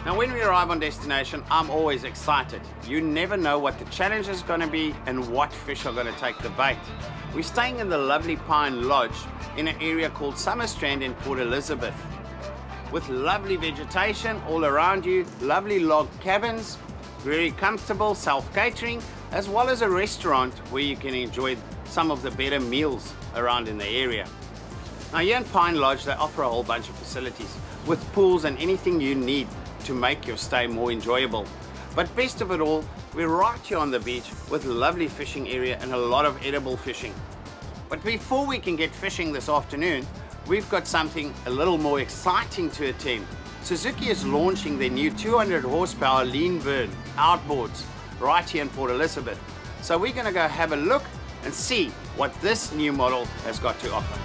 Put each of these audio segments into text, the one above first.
Now when we arrive on destination, I'm always excited. You never know what the challenge is going to be and what fish are going to take the bait. We're staying in the lovely Pine Lodge in an area called Summer Strand in Port Elizabeth, with lovely vegetation all around you, lovely log cabins, very comfortable self-catering, as well as a restaurant where you can enjoy some of the better meals around in the area. Now here in Pine Lodge, they offer a whole bunch of facilities with pools and anything you need to make your stay more enjoyable. But best of it all, we're right here on the beach with a lovely fishing area and a lot of edible fishing. But before we can get fishing this afternoon, we've got something a little more exciting to attend. Suzuki is launching their new 200 horsepower lean burn outboards right here in Port Elizabeth. So we're going to go have a look and see what this new model has got to offer.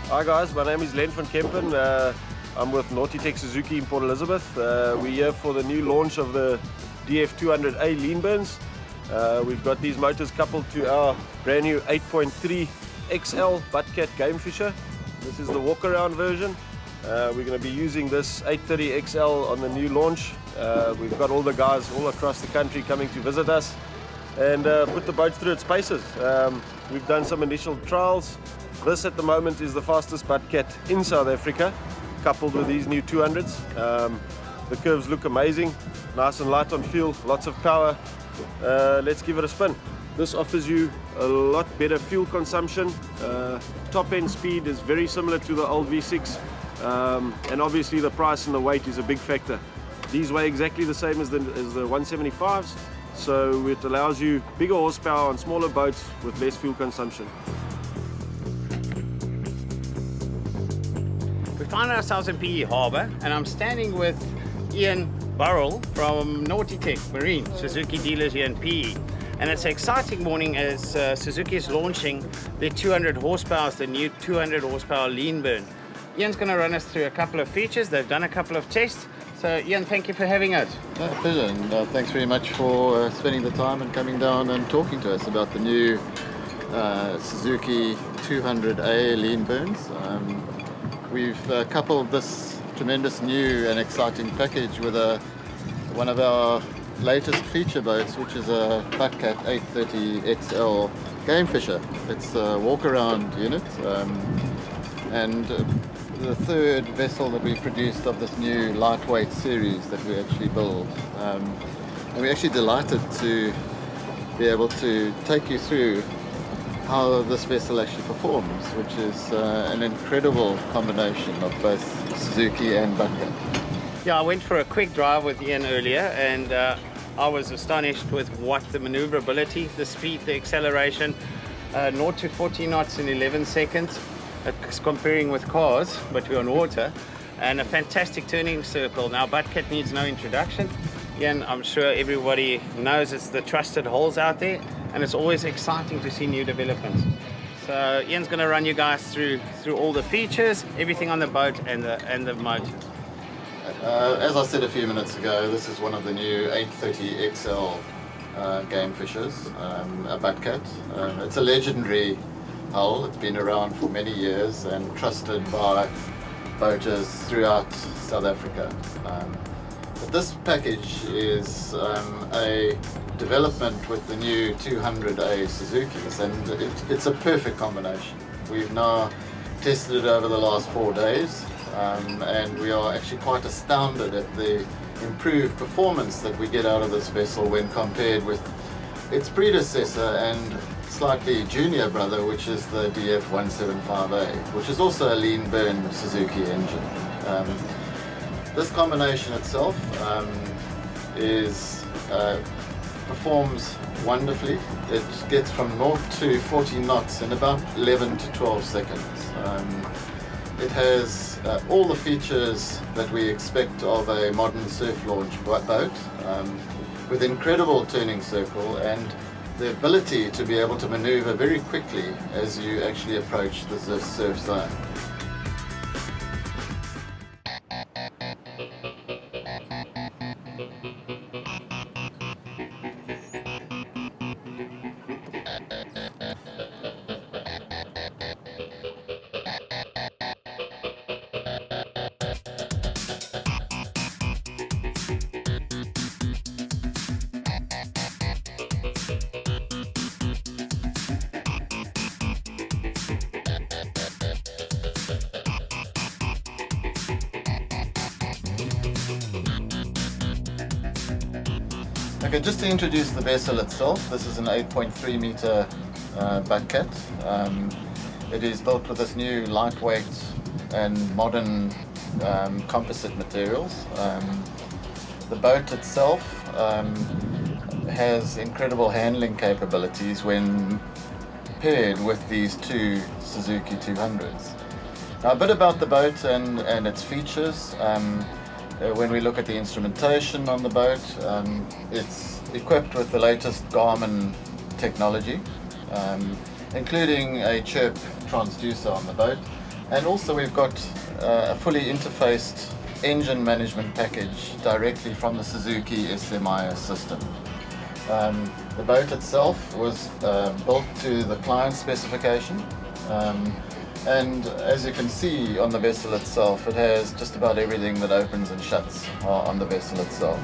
Hi guys, my name is Len van Kempen. I'm with Nautitech Suzuki in Port Elizabeth. We're here for the new launch of the DF200A lean burns. We've got these motors coupled to our brand new 8.3 XL Buttcat game fisher. This is the walk around version. We're going to be using this 830 XL on the new launch. We've got all the guys all across the country coming to visit us and put the boat through its paces. We've done some initial trials. This at the moment is the fastest Buttcat in South Africa, coupled with these new 200s. The curves look amazing, nice and light on feel, lots of power. Let's give it a spin. This offers you a lot better fuel consumption. Top end speed is very similar to the old V6, and obviously the price and the weight is a big factor. These weigh exactly the same as the 175s, so it allows you bigger horsepower on smaller boats with less fuel consumption. We find ourselves in PE Harbour, and I'm standing with Ian Burrell from Nautitech Marine, Suzuki dealers here in PE. And it's an exciting morning as Suzuki is launching their 200 horsepower, the new 200 horsepower lean burn. Ian's going to run us through a couple of features. They've done a couple of tests. So Ian, thank you for having us. No, pleasure, and thanks very much for spending the time and coming down and talking to us about the new Suzuki 200A lean burns. We've coupled this tremendous new and exciting package with one of our latest feature boats, which is a Buttcat 830 XL game fisher. It's a walk-around unit, and the third vessel that we produced of this new lightweight series that we actually build. And we're actually delighted to be able to take you through how this vessel actually performs, which is an incredible combination of both Suzuki and Buttcat. Yeah, I went for a quick drive with Ian earlier, and I was astonished with what the maneuverability, the speed, the acceleration, 0 to 40 knots in 11 seconds. It's comparing with cars, but we're on water, and a fantastic turning circle. Now Buttcat needs no introduction. Ian, I'm sure everybody knows it's the trusted holes out there, and it's always exciting to see new developments. So Ian's going to run you guys through all the features, everything on the boat and the motor. As I said a few minutes ago, this is one of the new 830 XL game fishers, a Buttcat. It's a legendary hull. It's been around for many years and trusted by boaters throughout South Africa. But this package is a development with the new 200A Suzukis, and it's a perfect combination. We've now tested it over the last 4 days, and we are actually quite astounded at the improved performance that we get out of this vessel when compared with its predecessor and slightly junior brother, which is the DF175A, which is also a lean burn Suzuki engine. This combination itself performs wonderfully. It gets from 0 to 40 knots in about 11 to 12 seconds. It has all the features that we expect of a modern surf launch boat, with incredible turning circle and the ability to be able to maneuver very quickly as you actually approach the surf zone. Okay, just to introduce the vessel itself, this is an 8.3 meter bucket. It is built with this new lightweight and modern composite materials. The boat itself has incredible handling capabilities when paired with these two Suzuki 200s. Now, a bit about the boat and its features. When we look at the instrumentation on the boat, it's equipped with the latest Garmin technology, including a chirp transducer on the boat, and also we've got a fully interfaced engine management package directly from the Suzuki SMI system. The boat itself was built to the client specification, and as you can see on the vessel itself, it has just about everything that opens and shuts on the vessel itself.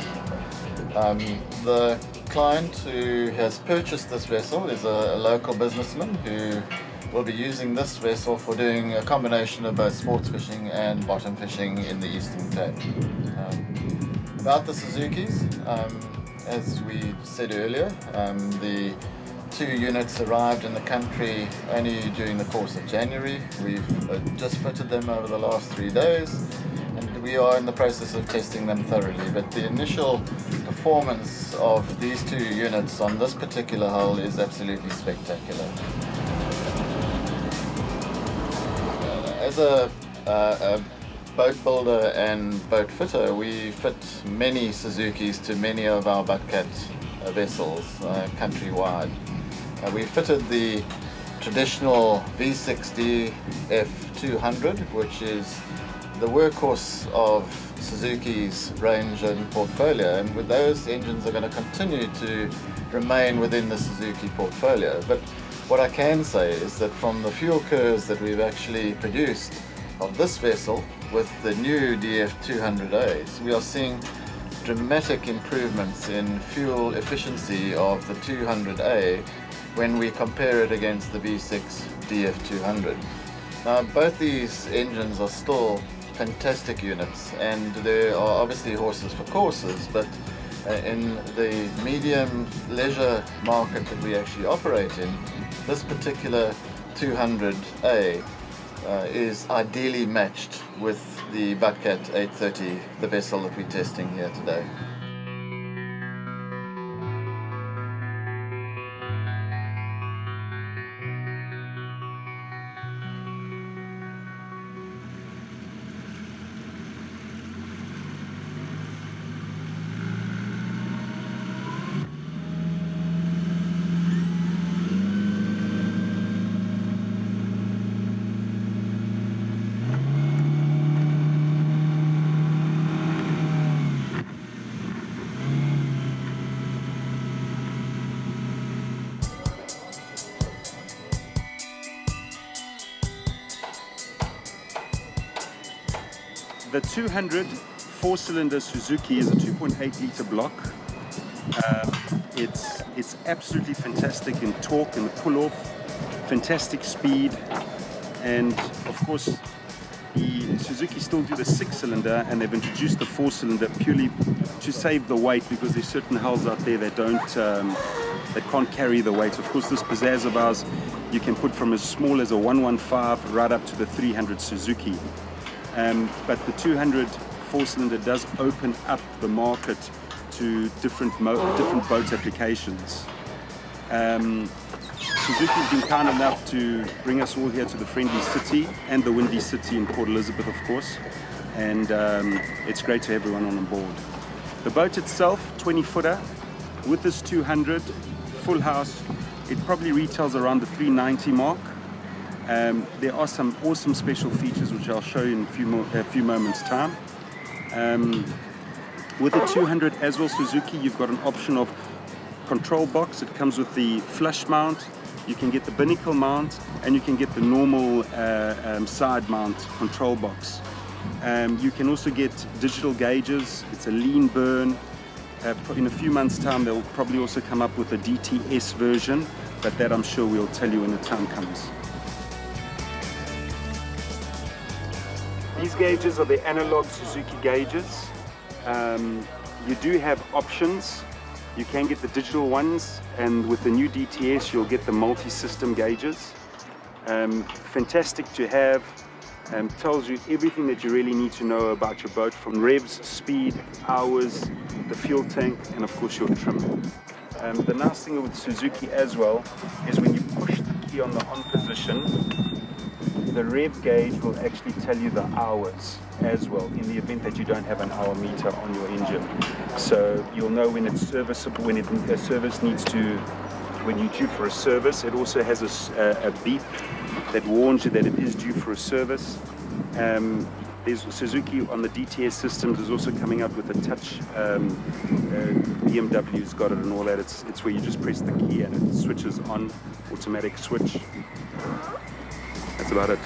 The client who has purchased this vessel is a local businessman who will be using this vessel for doing a combination of both sports fishing and bottom fishing in the Eastern Cape. About the Suzukis, as we said earlier, the two units arrived in the country only during the course of January. We've just fitted them over the last 3 days, and we are in the process of testing them thoroughly. But the initial performance of these two units on this particular hull is absolutely spectacular. As a boat builder and boat fitter, we fit many Suzukis to many of our Buttcat vessels countrywide. We fitted the traditional V60 F200, which is the workhorse of Suzuki's range and portfolio, and with those engines are going to continue to remain within the Suzuki portfolio. But what I can say is that from the fuel curves that we've actually produced of this vessel with the new DF200As, we are seeing dramatic improvements in fuel efficiency of the 200A when we compare it against the V6 DF200. Now, both these engines are still fantastic units, and there are obviously horses for courses, but in the medium leisure market that we actually operate in, this particular 200A is ideally matched with the Buttcat 830, the vessel that we're testing here today. The 200 4-cylinder Suzuki is a 2.8 litre block. It's absolutely fantastic in torque and pull-off, fantastic speed, and of course the Suzuki still do the 6-cylinder, and they've introduced the 4-cylinder purely to save the weight, because there's certain hulls out there that that can't carry the weight. Of course, this pizzazz of ours you can put from as small as a 115 right up to the 300 Suzuki. But the 200 4-cylinder does open up the market to different boat applications. Suzuki's been kind enough to bring us all here to the friendly city and the windy city in Port Elizabeth, of course, and it's great to have everyone on board. The boat itself, 20-footer, with this 200 full house, it probably retails around the 390 mark. There are some awesome special features which I'll show you in a few moments time. With the 200 as well Suzuki, you've got an option of control box. It comes with the flush mount, you can get the binnacle mount, and you can get the normal side mount control box. You can also get digital gauges. It's a lean burn. In a few months time they'll probably also come up with a DTS version, but that I'm sure we'll tell you when the time comes. These gauges are the analog Suzuki gauges. You do have options You can get the digital ones, and with the new DTS you'll get the multi-system gauges. Fantastic to have. Tells you everything that you really need to know about your boat, from revs, speed, hours, the fuel tank, and of course your trim. The nice thing with Suzuki as well is when you push the key on the on position, the rev gauge will actually tell you the hours as well, in the event that you don't have an hour meter on your engine. So you'll know when it's serviceable, when a service needs to, when you're due for a service. It also has a beep that warns you that it is due for a service. There's Suzuki on the DTS systems is also coming out with a touch. BMW's got it and all that. It's where you just press the key and it switches on, automatic switch. That's about it.